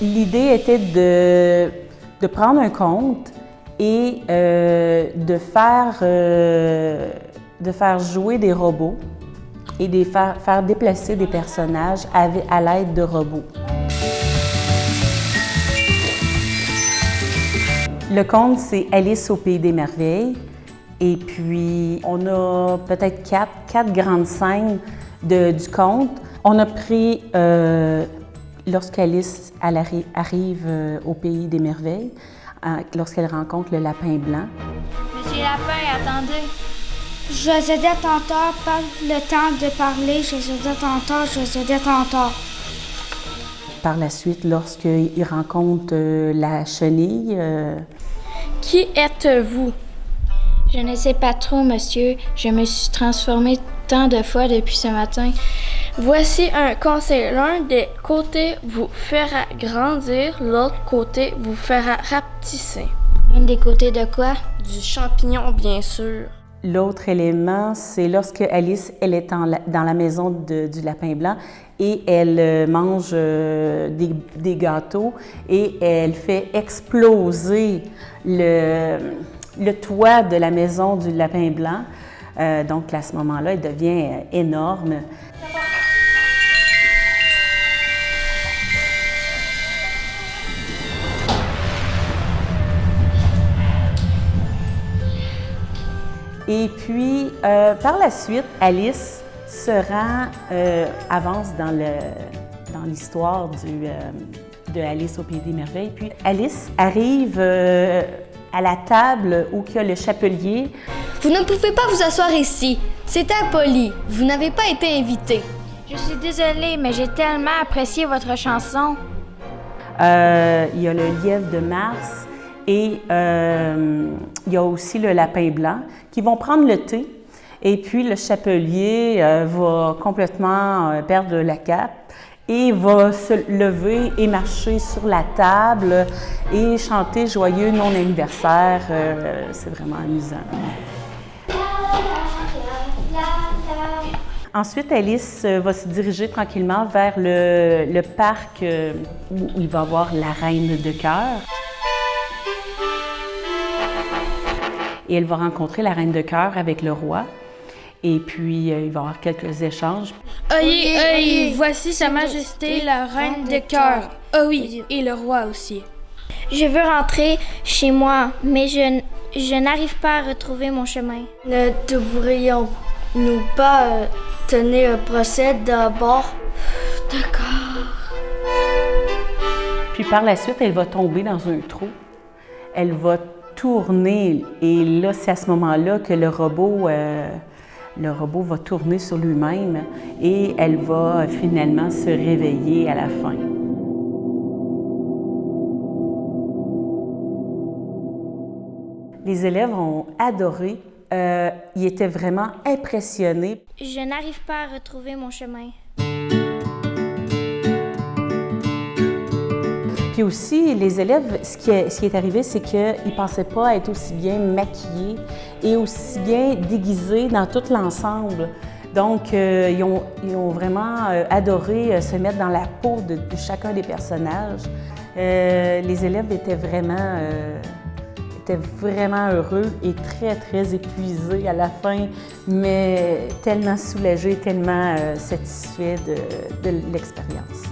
L'idée était de prendre un conte et de faire jouer des robots et de faire déplacer des personnages à l'aide de robots. Le conte, c'est Alice au pays des merveilles. Et puis, on a peut-être quatre grandes scènes du conte. On a pris, lorsqu'Alice arrive au pays des merveilles, lorsqu'elle rencontre le lapin blanc. Monsieur Lapin, attendez. Josette Tenteur, pas le temps de parler. Josette Tenteur, Josette Tenteur. Par la suite, lorsqu'il rencontre la chenille. Qui êtes-vous? Je ne sais pas trop, monsieur. Je me suis transformée tant de fois depuis ce matin. Voici un conseil. L'un des côtés vous fera grandir, l'autre côté vous fera rapetisser. Un des côtés de quoi? Du champignon, bien sûr. L'autre élément, c'est lorsque Alice elle est dans la maison du lapin blanc et elle mange des gâteaux et elle fait exploser le toit de la maison du lapin blanc. Donc, à ce moment-là, elle devient énorme. Et puis, par la suite, Alice avance dans l'histoire de Alice au pays des merveilles. Puis Alice arrive à la table où il y a le chapelier. Vous ne pouvez pas vous asseoir ici. C'est impoli. Vous n'avez pas été invité. Je suis désolée, mais j'ai tellement apprécié votre chanson. Il y a le lièvre de Mars. Et il y a aussi le lapin blanc qui vont prendre le thé. Et puis le chapelier va complètement perdre la cape et va se lever et marcher sur la table et chanter Joyeux non-anniversaire. C'est vraiment amusant. Ensuite, Alice va se diriger tranquillement vers le parc où il va y avoir la reine de cœur. Et elle va rencontrer la reine de cœur avec le roi. Et puis, il va y avoir quelques échanges. Oyez, oyez, voici Sa Majesté, la reine de cœur. Oh oui, et le roi aussi. Je veux rentrer chez moi, mais je n'arrive pas à retrouver mon chemin. Ne devrions-nous pas tenir un procès d'abord? D'accord. Puis par la suite, elle va tomber dans un trou. Elle va tourner et là, c'est à ce moment-là que le robot va tourner sur lui-même et elle va finalement se réveiller à la fin. Les élèves ont adoré. Ils étaient vraiment impressionnés. Je n'arrive pas à retrouver mon chemin. Puis aussi, les élèves, ce qui est arrivé, c'est qu'ils ne pensaient pas être aussi bien maquillés et aussi bien déguisés dans tout l'ensemble. Donc, ils ont vraiment adoré se mettre dans la peau de chacun des personnages. Les élèves étaient vraiment heureux et très, très épuisés à la fin, mais tellement soulagés, tellement satisfaits de l'expérience.